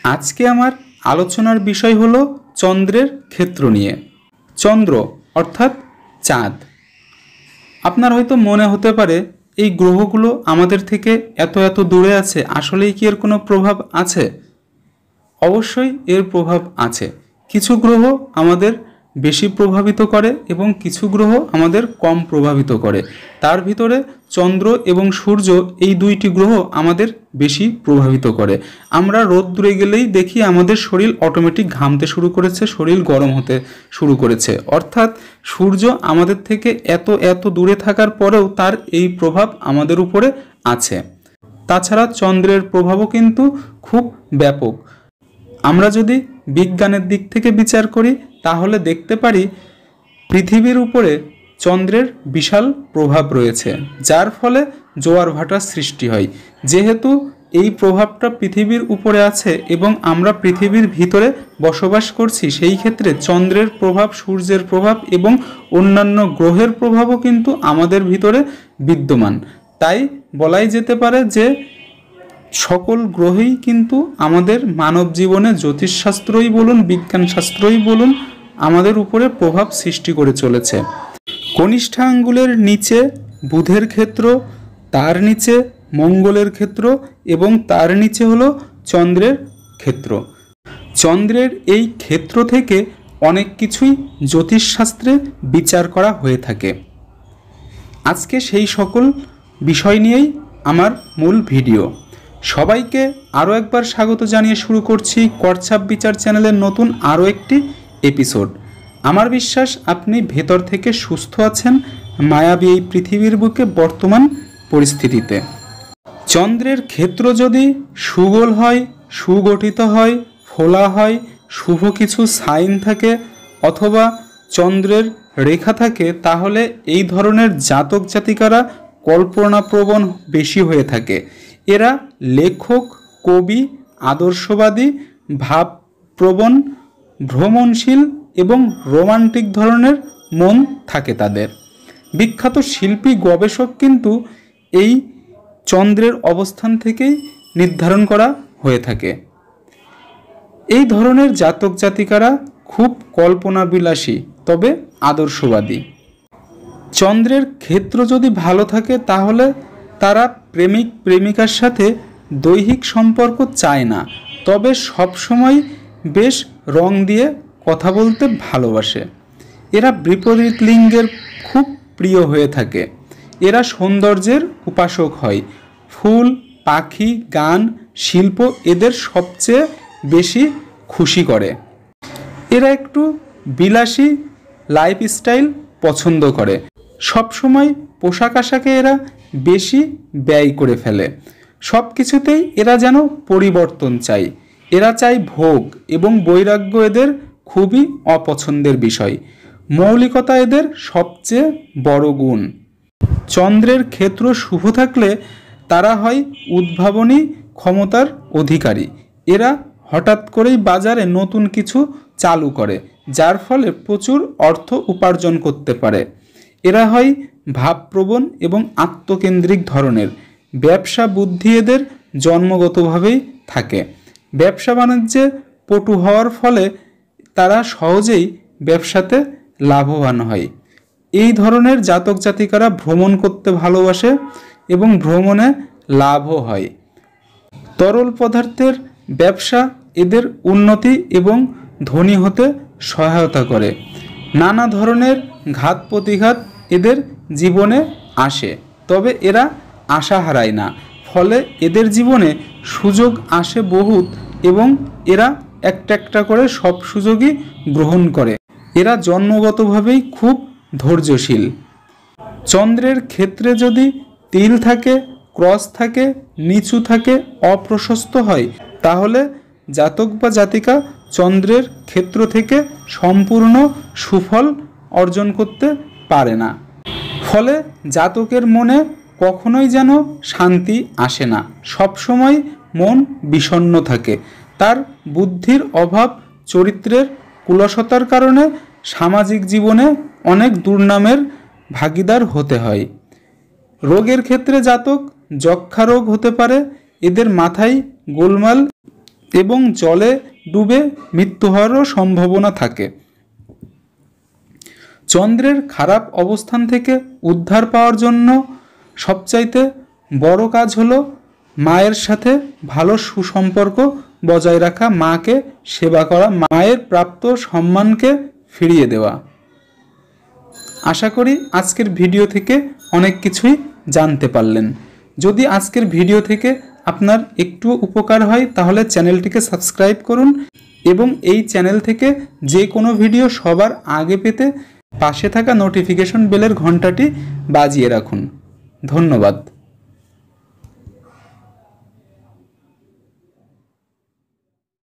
আজকে আমার আলোচনার বিষয় হলো চন্দ্রের ক্ষেত্র নিয়ে। চন্দ্র অর্থাৎ চাঁদ। আপনার হয়তো মনে হতে পারে এই গ্রহগুলো আমাদের থেকে এত এত দূরে আছে, আসলেই কি এর কোনো প্রভাব আছে? অবশ্যই এর প্রভাব আছে। কিছু গ্রহ আমাদের বেশি প্রভাবিত করে এবং কিছু গ্রহ আমাদের কম প্রভাবিত করে। তার ভিতরে চন্দ্র এবং সূর্য এই দুইটি গ্রহ আমাদের বেশি প্রভাবিত করে। আমরা রোদ্দুরে গেলেই দেখি আমাদের শরীর অটোমেটিক ঘামতে শুরু করেছে, শরীর গরম হতে শুরু করেছে। অর্থাৎ সূর্য আমাদের থেকে এত এত দূরে থাকার পরেও তার এই প্রভাব আমাদের উপরে আছে। তাছাড়া চন্দ্রের প্রভাবও কিন্তু খুব ব্যাপক। আমরা যদি বিজ্ঞানের দিক থেকে বিচার করি তাহলে দেখতে পারি পৃথিবীর উপরে চন্দ্রের বিশাল প্রভাব রয়েছে, যার ফলে জোয়ার ভাটার সৃষ্টি হয়। যেহেতু এই প্রভাবটা পৃথিবীর উপরে আছে এবং আমরা পৃথিবীর ভিতরে বসবাস করছি, সেই ক্ষেত্রে চন্দ্রের প্রভাব, সূর্যের প্রভাব এবং অন্যান্য গ্রহের প্রভাবও কিন্তু আমাদের ভিতরে বিদ্যমান। তাই বলাই যেতে পারে যে সকল গ্রহেই কিন্তু আমাদের মানব জীবনে, জ্যোতিষশাস্ত্রই বলুন, বিজ্ঞান শাস্ত্রই বলুন, আমাদের উপরে প্রভাব সৃষ্টি করে চলেছে। কনিষ্ঠা আঙ্গুলের নিচে বুধের ক্ষেত্র, তার নিচে মঙ্গলের ক্ষেত্র এবং তার নিচে হলো চন্দ্রের ক্ষেত্র। চন্দ্রের এই ক্ষেত্র থেকে অনেক কিছুই জ্যোতিষশাস্ত্রে বিচার করা হয়ে থাকে। আজকে সেই সকল বিষয় নিয়েই আমার মূল ভিডিও। সবাইকে আরও একবার স্বাগত জানিয়ে শুরু করছি করছাপ বিচার চ্যানেলের নতুন আরও একটি এপিসোড। আমার বিশ্বাস আপনি ভেতর থেকে সুস্থ আছেন মায়াবী এই পৃথিবীর বুকে বর্তমান পরিস্থিতিতে। চন্দ্রের ক্ষেত্র যদি সুগোল হয়, সুগঠিত হয়, ফোলা হয়, শুভ কিছু সাইন থাকে অথবা চন্দ্রের রেখা থাকে, তাহলে এই ধরনের জাতক জাতিকারা কল্পনাপ্রবণ বেশি হয়ে থাকে। এরা লেখক, কবি, আদর্শবাদী, ভাবপ্রবণ, ভ্রমণশীল এবং রোমান্টিক ধরনের মন থাকে তাদের। বিখ্যাত শিল্পী, গবেষক কিন্তু এই চন্দ্রের অবস্থান থেকেই নির্ধারণ করা হয়ে থাকে। এই ধরনের জাতক জাতিকারা খুব কল্পনাবিলাসী তবে আদর্শবাদী। চন্দ্রের ক্ষেত্র যদি ভালো থাকে তাহলে তারা প্রেমিক প্রেমিকার সাথে দৈহিক সম্পর্ক চায় না, তবে সবসময় বেশ রং দিয়ে কথা বলতে ভালোবাসে। এরা বিপরীত লিঙ্গের খুব প্রিয় হয়ে থাকে। এরা সৌন্দর্যের উপাসক হয়। ফুল, পাখি, গান, শিল্প এদের সবচেয়ে বেশি খুশি করে। এরা একটু বিলাসী লাইফস্টাইল পছন্দ করে। সবসময় পোশাক আশাকে এরা বেশি ব্যয় করে ফেলে। সব কিছুতেই এরা যেন পরিবর্তন চায়। এরা চায় ভোগ এবং বৈরাগ্য এদের খুবই অপছন্দের বিষয়। মৌলিকতা এদের সবচেয়ে বড় গুণ। চন্দ্রের ক্ষেত্র শুভ থাকলে তারা হয় উদ্ভাবনী ক্ষমতার অধিকারী। এরা হঠাৎ করেই বাজারে নতুন কিছু চালু করে, যার ফলে প্রচুর অর্থ উপার্জন করতে পারে। এরা হয় ভাবপ্রবণ এবং আত্মকেন্দ্রিক ধরনের। ব্যবসা বুদ্ধি এদের জন্মগতভাবেই থাকে। ব্যবসা বাণিজ্যে পটু হওয়ার ফলে তারা সহজেই ব্যবসাতে লাভবান হয়। এই ধরনের জাতক জাতিকারা ভ্রমণ করতে ভালোবাসে এবং ভ্রমণে লাভও হয়। তরল পদার্থের ব্যবসা এদের উন্নতি এবং ধনী হতে সহায়তা করে। নানা ধরনের ঘাত প্রতিঘাত এদের জীবনে আসে, তবে এরা আশা হারায় না। ফলে এদের জীবনে সুযোগ আসে বহুত এবং এরা একটা একটা করে সব সুযোগই গ্রহণ করে। এরা জন্মগতভাবেই খুব ধৈর্যশীল। চন্দ্রের ক্ষেত্রে যদি তিল থাকে, ক্রস থাকে, নিচু থাকে, অপ্রশস্ত হয়, তাহলে জাতক বা জাতিকা চন্দ্রের ক্ষেত্র থেকে সম্পূর্ণ সুফল অর্জন করতে পারে না। ফলে জাতকের মনে কখনোই যেন শান্তি আসে না। সবসময় মন বিষণ্ণ থাকে। তার বুদ্ধির অভাব, চরিত্রের কুলসতার কারণে সামাজিক জীবনে অনেক দুর্নামের ভাগীদার হতে হয়। রোগের ক্ষেত্রে জাতক যক্ষা রোগ হতে পারে। এদের মাথায় গোলমাল এবং জলে ডুবে মৃত্যু হওয়ারও সম্ভাবনা থাকে। চন্দ্রের খারাপ অবস্থান থেকে উদ্ধার পাওয়ার জন্য সবচাইতে বড় কাজ হলো মায়ের সাথে ভালো সুসম্পর্ক বজায় রাখা, মাকে সেবা করা, মায়ের প্রাপ্ত সম্মানকে ফিরিয়ে দেওয়া। আশা করি আজকের ভিডিও থেকে অনেক কিছুই জানতে পারলেন। যদি আজকের ভিডিও থেকে আপনার একটু উপকার হয় তাহলে চ্যানেলটিকে সাবস্ক্রাইব করুন এবং এই চ্যানেল থেকে যে কোনো ভিডিও সবার আগে পেতে পাশে থাকা নোটিফিকেশন বেলের ঘন্টাটি বাজিয়ে রাখুন। ধন্যবাদ।